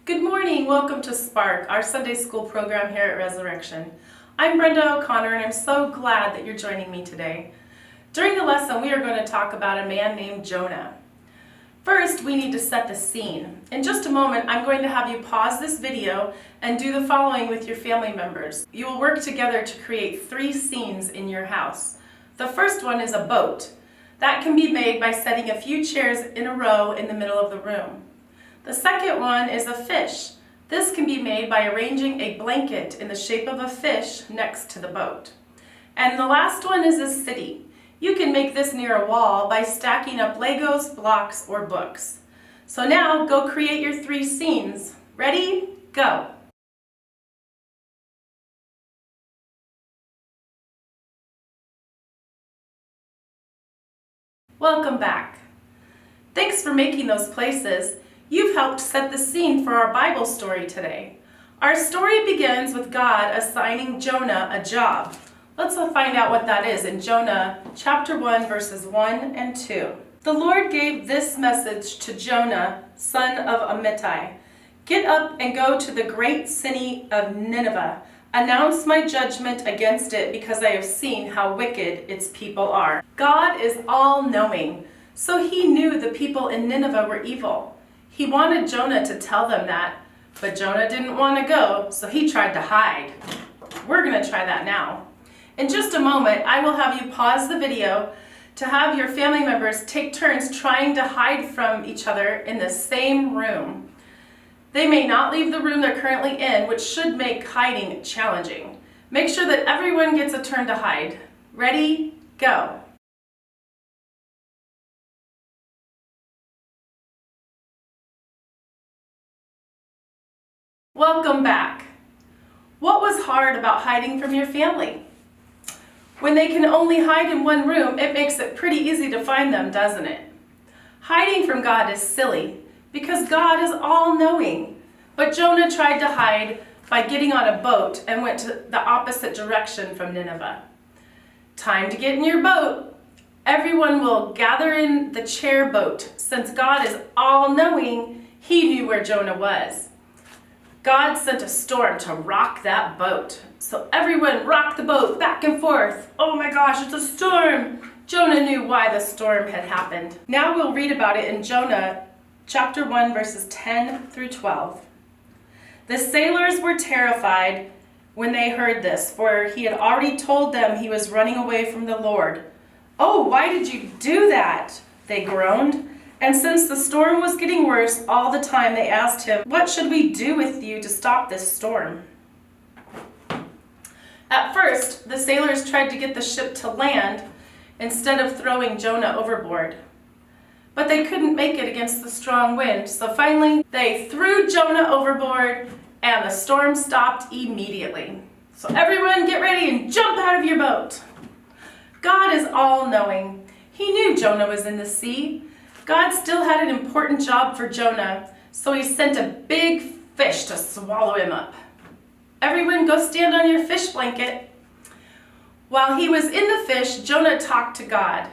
Good morning, welcome to SPARK, our Sunday school program here at Resurrection. I'm Brenda O'Connor and I'm so glad that you're joining me today. During the lesson we are going to talk about a man named Jonah. First, we need to set the scene. In just a moment, I'm going to have you pause this video and do the following with your family members. You will work together to create 3 scenes in your house. The first one is a boat. That can be made by setting a few chairs in a row in the middle of the room. The second one is a fish. This can be made by arranging a blanket in the shape of a fish next to the boat. And the last one is a city. You can make this near a wall by stacking up Legos, blocks, or books. So now go create your 3 scenes. Ready? Go! Welcome back. Thanks for making those places. You've helped set the scene for our Bible story today. Our story begins with God assigning Jonah a job. Let's find out what that is in Jonah chapter 1 verses 1 and 2. The Lord gave this message to Jonah, son of Amittai. Get up and go to the great city of Nineveh. Announce my judgment against it because I have seen how wicked its people are. God is all-knowing, so he knew the people in Nineveh were evil. He wanted Jonah to tell them that, but Jonah didn't want to go, so he tried to hide. We're going to try that now. In just a moment, I will have you pause the video to have your family members take turns trying to hide from each other in the same room. They may not leave the room they're currently in, which should make hiding challenging. Make sure that everyone gets a turn to hide. Ready? Go! Welcome back. What was hard about hiding from your family? When they can only hide in one room, it makes it pretty easy to find them, doesn't it? Hiding from God is silly because God is all-knowing. But Jonah tried to hide by getting on a boat and went to the opposite direction from Nineveh. Time to get in your boat. Everyone will gather in the chair boat. Since God is all-knowing, he knew where Jonah was. God sent a storm to rock that boat. So everyone rocked the boat back and forth. Oh my gosh, it's a storm! Jonah knew why the storm had happened. Now we'll read about it in Jonah chapter 1 verses 10 through 12. The sailors were terrified when they heard this, for he had already told them he was running away from the Lord. Oh, why did you do that? They groaned. And since the storm was getting worse all the time, they asked him, what should we do with you to stop this storm? At first, the sailors tried to get the ship to land instead of throwing Jonah overboard. But they couldn't make it against the strong wind, so finally they threw Jonah overboard and the storm stopped immediately. So everyone get ready and jump out of your boat. God is all-knowing. He knew Jonah was in the sea. God still had an important job for Jonah, so he sent a big fish to swallow him up. Everyone go stand on your fish blanket. While he was in the fish, Jonah talked to God.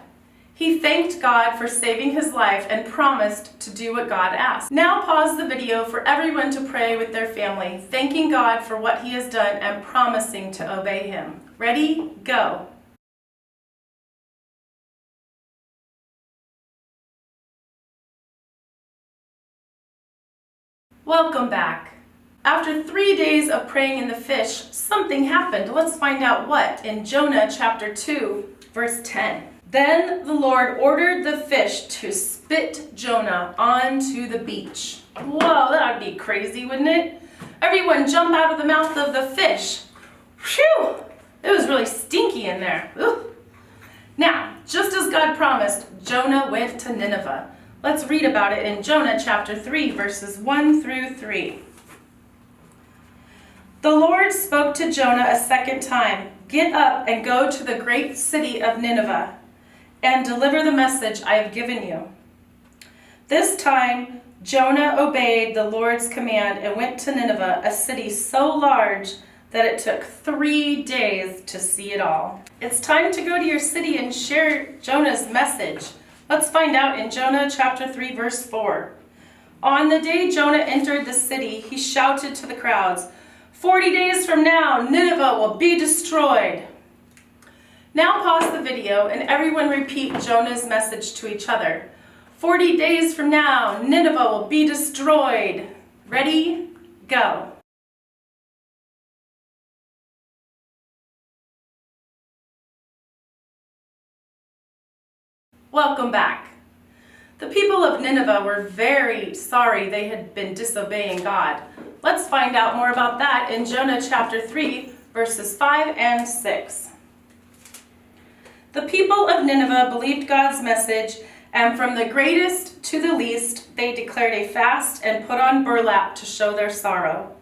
He thanked God for saving his life and promised to do what God asked. Now pause the video for everyone to pray with their family, thanking God for what he has done and promising to obey him. Ready? Go! Welcome back. After 3 days of praying in the fish, something happened. Let's find out what in Jonah chapter 2, verse 10. Then the Lord ordered the fish to spit Jonah onto the beach. Whoa, that would be crazy, wouldn't it? Everyone jump out of the mouth of the fish. Phew! It was really stinky in there. Ugh. Now, just as God promised, Jonah went to Nineveh. Let's read about it in Jonah chapter 3, verses 1 through 3. The Lord spoke to Jonah a second time. Get up and go to the great city of Nineveh and deliver the message I have given you. This time, Jonah obeyed the Lord's command and went to Nineveh, a city so large that it took 3 days to see it all. It's time to go to your city and share Jonah's message. Let's find out in Jonah chapter 3, verse 4. On the day Jonah entered the city, he shouted to the crowds, 40 days from now, Nineveh will be destroyed. Now pause the video and everyone repeat Jonah's message to each other. 40 days from now, Nineveh will be destroyed. Ready? Go. Welcome back. The people of Nineveh were very sorry they had been disobeying God. Let's find out more about that in Jonah chapter 3, verses 5 and 6. The people of Nineveh believed God's message, and from the greatest to the least, they declared a fast and put on burlap to show their sorrow.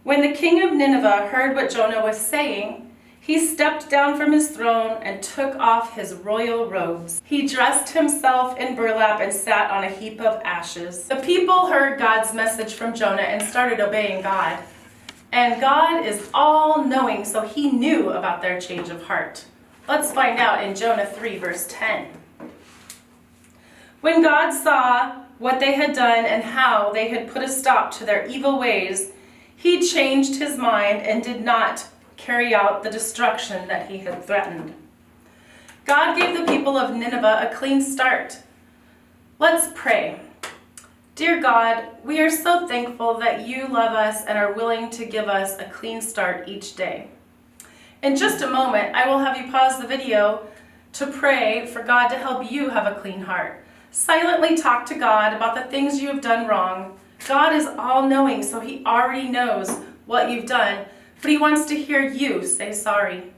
When the king of Nineveh heard what Jonah was saying, he stepped down from his throne and took off his royal robes. He dressed himself in burlap and sat on a heap of ashes. The people heard God's message from Jonah and started obeying God. And God is all-knowing, so he knew about their change of heart. Let's find out in Jonah 3, verse 10. When God saw what they had done and how they had put a stop to their evil ways, he changed his mind and did not carry out the destruction that he had threatened. God gave the people of Nineveh a clean start. Let's pray. Dear God, we are so thankful that you love us and are willing to give us a clean start each day. In just a moment, I will have you pause the video to pray for God to help you have a clean heart. Silently talk to God about the things you have done wrong. God is all-knowing, so he already knows what you've done, but he wants to hear you say sorry.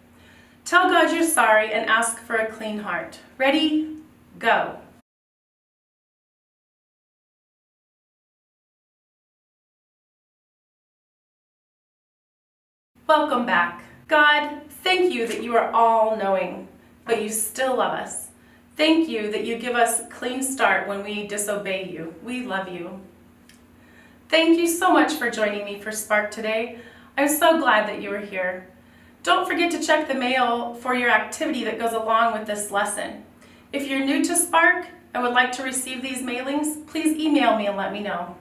Tell God you're sorry and ask for a clean heart. Ready? Go. Welcome back. God, thank you that you are all-knowing, but you still love us. Thank you that you give us a clean start when we disobey you. We love you. Thank you so much for joining me for Spark today. I'm so glad that you were here. Don't forget to check the mail for your activity that goes along with this lesson. If you're new to Spark and would like to receive these mailings, please email me and let me know.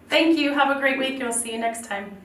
Thank you. Have a great week and we'll see you next time.